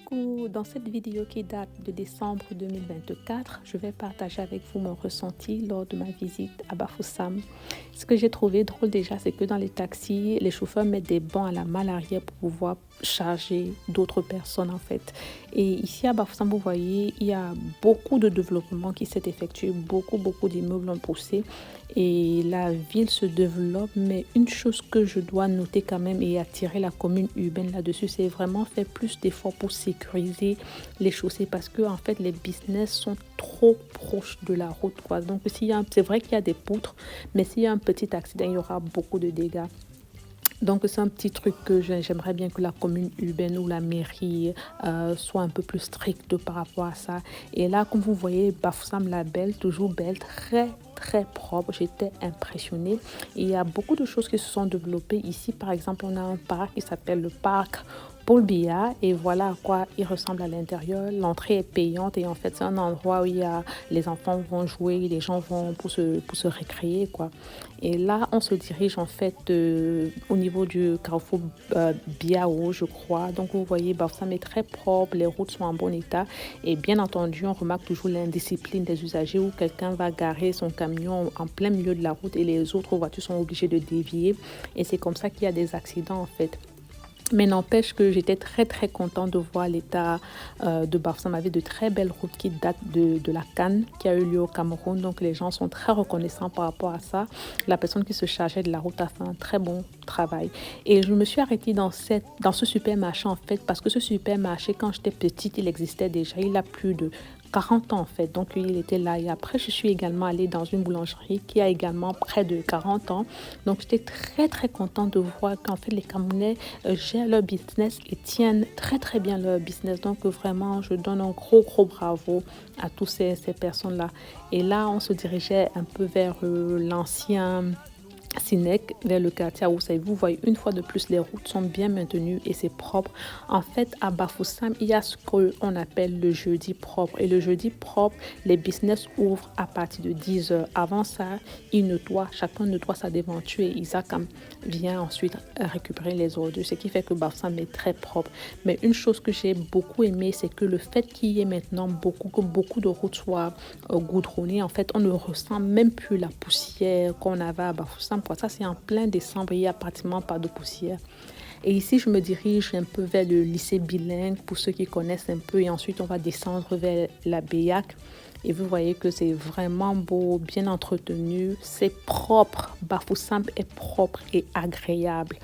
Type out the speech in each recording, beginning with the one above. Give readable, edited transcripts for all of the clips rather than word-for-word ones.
coup, dans cette vidéo qui date de décembre 2024, je vais partager avec vous mon ressenti lors de ma visite à Bafoussam. Ce que j'ai trouvé drôle déjà, c'est que dans les taxis, les chauffeurs mettent des bancs à la malle arrière pour pouvoir charger d'autres personnes en fait. Et ici à Bafoussam, vous voyez, il y a beaucoup de développement qui s'est effectué, beaucoup d'immeubles ont poussé et la ville se développe. Mais une chose que je dois noter quand même et attirer la commune urbaine là-dessus, c'est vraiment faire plus d'efforts pour sécuriser les chaussées parce que en fait les business sont trop proches de la route quoi. Donc c'est vrai qu'il y a des poutres, mais s'il y a un petit accident, il y aura beaucoup de dégâts. Donc c'est un petit truc que j'aimerais bien que la commune urbaine ou la mairie soit un peu plus stricte par rapport à ça. Et là, comme vous voyez, Bafoussam la Belle, toujours belle, très propre. J'étais impressionnée. Et il y a beaucoup de choses qui se sont développées ici. Par exemple, on a un parc qui s'appelle le parc Paul Biya et voilà à quoi il ressemble à l'intérieur. L'entrée est payante et en fait c'est un endroit où les enfants vont jouer, les gens vont pour se récréer quoi. Et là on se dirige en fait au niveau du carrefour Biao je crois. Donc vous voyez Bafoussam est très propre, les routes sont en bon état et bien entendu on remarque toujours l'indiscipline des usagers où quelqu'un va garer son camion en plein milieu de la route et les autres voitures sont obligées de dévier et c'est comme ça qu'il y a des accidents en fait. Mais n'empêche que j'étais très contente de voir l'état de Bafoussam avec de très belles routes qui datent de la CAN qui a eu lieu au Cameroun. Donc les gens sont très reconnaissants par rapport à ça. La personne qui se chargeait de la route a fait un très bon travail. Et je me suis arrêtée dans ce supermarché en fait parce que ce supermarché quand j'étais petite il existait déjà. Il a plus de 40 ans en fait, donc il était là et après je suis également allée dans une boulangerie qui a également près de 40 ans, donc j'étais très contente de voir qu'en fait les Camerounais gèrent leur business et tiennent très bien leur business, donc vraiment je donne un gros bravo à tous ces personnes là. Et là on se dirigeait un peu vers l'ancien Sinek vers le quartier à Oussaï. Vous voyez une fois de plus les routes sont bien maintenues et c'est propre. En fait à Bafoussam il y a ce qu'on appelle le jeudi propre et le jeudi propre les business ouvrent à partir de 10 heures. Avant ça chacun nettoie sa devanture et Isaac vient ensuite récupérer les ordures, ce qui fait que Bafoussam est très propre. Mais une chose que j'ai beaucoup aimé c'est que le fait qu'il y ait maintenant beaucoup de routes soient goudronnées, en fait on ne ressent même plus la poussière qu'on avait à Bafoussam. Ça, c'est en plein décembre, il n'y a pratiquement pas de poussière. Et ici, je me dirige un peu vers le lycée bilingue, pour ceux qui connaissent un peu. Et ensuite, on va descendre vers la Béac. Et vous voyez que c'est vraiment beau, bien entretenu. C'est propre. Bafoussam est propre et agréable.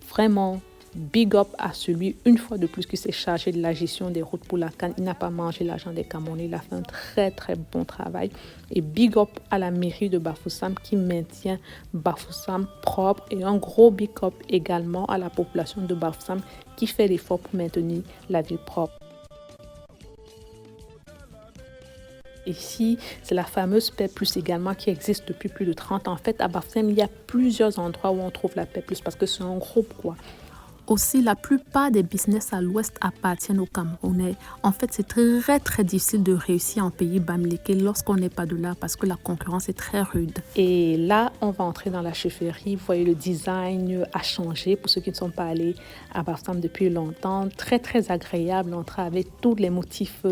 Vraiment, big up à celui, une fois de plus, qui s'est chargé de la gestion des routes pour la CAN. Il n'a pas mangé l'argent des Camerounais. Il a fait un très bon travail. Et big up à la mairie de Bafoussam qui maintient Bafoussam propre. Et un gros big up également à la population de Bafoussam qui fait l'effort pour maintenir la ville propre. Ici, c'est la fameuse paix plus également qui existe depuis plus de 30 ans. En fait, à Bafoussam, il y a plusieurs endroits où on trouve la paix plus parce que c'est un groupe quoi. Aussi, la plupart des business à l'ouest appartiennent aux Camerounais. En fait, c'est très difficile de réussir en pays bamileke lorsqu'on n'est pas de là parce que la concurrence est très rude. Et là, on va entrer dans la chefferie. Vous voyez, le design a changé pour ceux qui ne sont pas allés à Bafoussam depuis longtemps. Très agréable d'entrer avec tous les motifs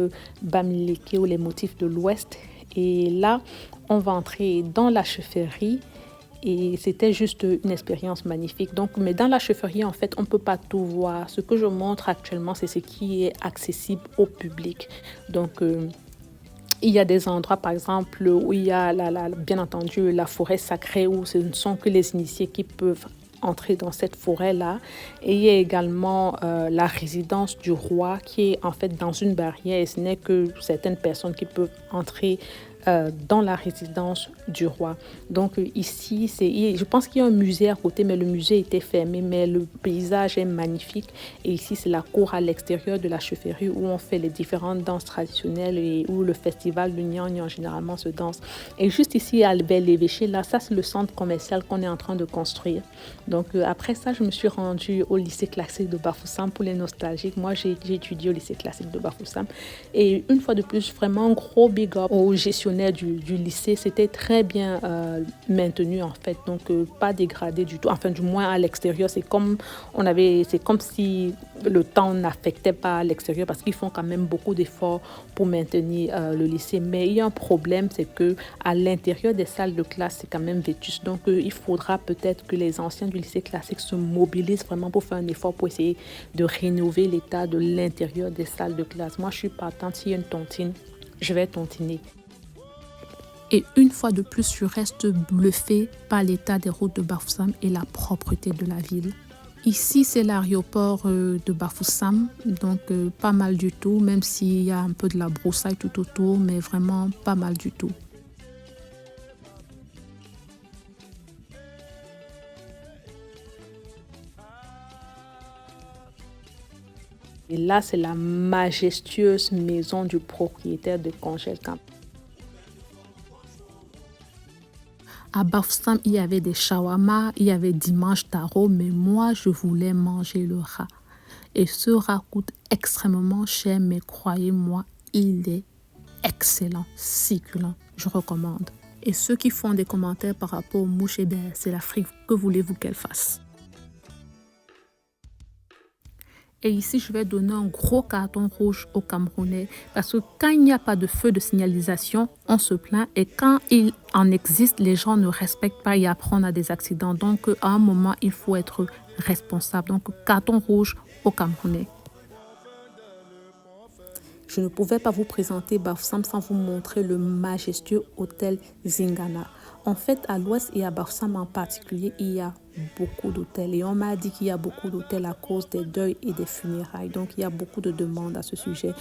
bamileke ou les motifs de l'ouest. Et là, on va entrer dans la chefferie. Et c'était juste une expérience magnifique. Donc, mais dans la chefferie, en fait, on ne peut pas tout voir. Ce que je montre actuellement, c'est ce qui est accessible au public. Donc, il y a des endroits, par exemple, où il y a, bien entendu, la forêt sacrée, où ce ne sont que les initiés qui peuvent entrer dans cette forêt-là. Et il y a également la résidence du roi qui est en fait dans une barrière et ce n'est que certaines personnes qui peuvent entrer dans la résidence du roi. Donc ici, je pense qu'il y a un musée à côté, mais le musée était fermé, mais le paysage est magnifique. Et ici, c'est la cour à l'extérieur de la chefferie où on fait les différentes danses traditionnelles et où le festival de Nian généralement se danse. Et juste ici, à l'évêché, là, ça c'est le centre commercial qu'on est en train de construire. Donc après ça, je me suis rendue au lycée classique de Bafoussam pour les nostalgiques. Moi, j'ai étudié au lycée classique de Bafoussam. Et une fois de plus, vraiment un gros big up aux gestionnaires fonctionnaire du lycée, c'était très bien maintenu en fait, donc pas dégradé du tout. Enfin, du moins à l'extérieur, c'est comme si le temps n'affectait pas l'extérieur parce qu'ils font quand même beaucoup d'efforts pour maintenir le lycée. Mais il y a un problème, c'est que à l'intérieur des salles de classe, c'est quand même vétuste. Donc, il faudra peut-être que les anciens du lycée classique se mobilisent vraiment pour faire un effort pour essayer de rénover l'état de l'intérieur des salles de classe. Moi, je suis partante. S'il y a une tontine, je vais tontiner. Et une fois de plus, je reste bluffée par l'état des routes de Bafoussam et la propreté de la ville. Ici, c'est l'aéroport de Bafoussam, donc pas mal du tout, même s'il y a un peu de la broussaille tout autour, mais vraiment pas mal du tout. Et là, c'est la majestueuse maison du propriétaire de Congel Camp. À Bafoussam, il y avait des shawarma, il y avait dimanche taro, mais moi, je voulais manger le rat. Et ce rat coûte extrêmement cher, mais croyez-moi, il est excellent, succulent. Je recommande. Et ceux qui font des commentaires par rapport aux mouches, eh bien, c'est l'Afrique. Que voulez-vous qu'elle fasse? Et ici, je vais donner un gros carton rouge aux Camerounais parce que quand il n'y a pas de feu de signalisation, on se plaint. Et quand il en existe, les gens ne respectent pas et après on a des accidents. Donc, à un moment, il faut être responsable. Donc, carton rouge aux Camerounais. Je ne pouvais pas vous présenter Bafoussam sans vous montrer le majestueux hôtel Zingana. En fait, à l'ouest et à Bafoussam en particulier, il y a beaucoup d'hôtels. Et on m'a dit qu'il y a beaucoup d'hôtels à cause des deuils et des funérailles. Donc, il y a beaucoup de demandes à ce sujet.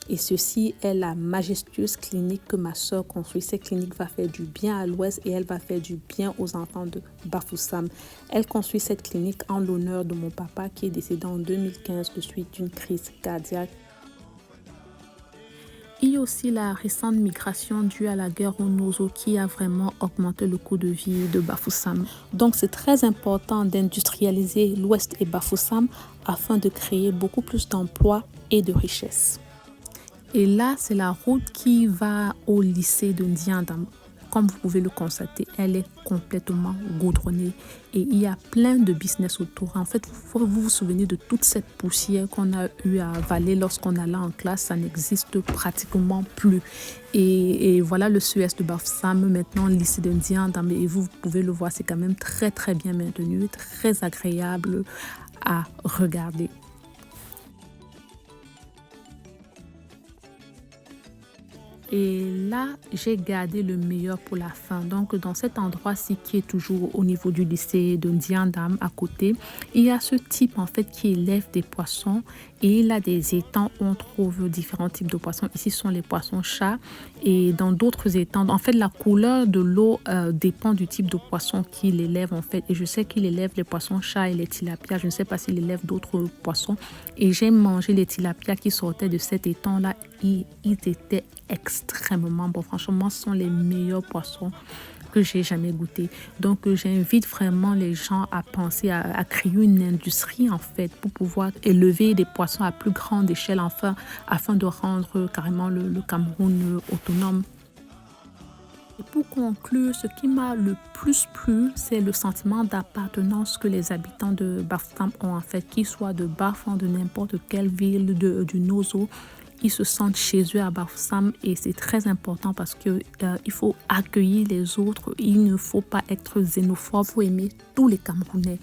Et ceci est la majestueuse clinique que ma soeur construit. Cette clinique va faire du bien à l'ouest et elle va faire du bien aux enfants de Bafoussam. Elle construit cette clinique en l'honneur de mon papa qui est décédé en 2015 de suite d'une crise cardiaque. Il y a aussi la récente migration due à la guerre au Nozo qui a vraiment augmenté le coût de vie de Bafoussam. Donc c'est très important d'industrialiser l'ouest et Bafoussam afin de créer beaucoup plus d'emplois et de richesses. Et là, c'est la route qui va au lycée de Ndiandam. Comme vous pouvez le constater, elle est complètement goudronnée et il y a plein de business autour. En fait, vous vous souvenez de toute cette poussière qu'on a eu à avaler lorsqu'on allait en classe, ça n'existe pratiquement plus. Et voilà le sud-est de Bafoussam, maintenant le lycée de Ndiandam. Et vous pouvez le voir, c'est quand même très très bien maintenu, très agréable à regarder. Et là, j'ai gardé le meilleur pour la fin. Donc, dans cet endroit-ci qui est toujours au niveau du lycée de Ndiandam à côté, il y a ce type en fait qui élève des poissons et il a des étangs où on trouve différents types de poissons. Ici, ce sont les poissons chats et dans d'autres étangs. En fait, la couleur de l'eau dépend du type de poisson qu'il élève en fait. Et je sais qu'il élève les poissons chats et les tilapias. Je ne sais pas s'il élève d'autres poissons. Et j'ai mangé les tilapias qui sortaient de cet étang-là. Ils étaient extrêmement bons. Franchement, ce sont les meilleurs poissons que j'ai jamais goûté. Donc, j'invite vraiment les gens à penser à créer une industrie en fait pour pouvoir élever des poissons à plus grande échelle afin de rendre carrément le Cameroun autonome. Et pour conclure, ce qui m'a le plus plu, c'est le sentiment d'appartenance que les habitants de Bafoussam ont en fait, qu'ils soient de Bafoussam, de n'importe quelle ville du Nozo. Ils se sentent chez eux à Bafoussam et c'est très important parce que il faut accueillir les autres. Il ne faut pas être xénophobe. Il faut aimer tous les Camerounais.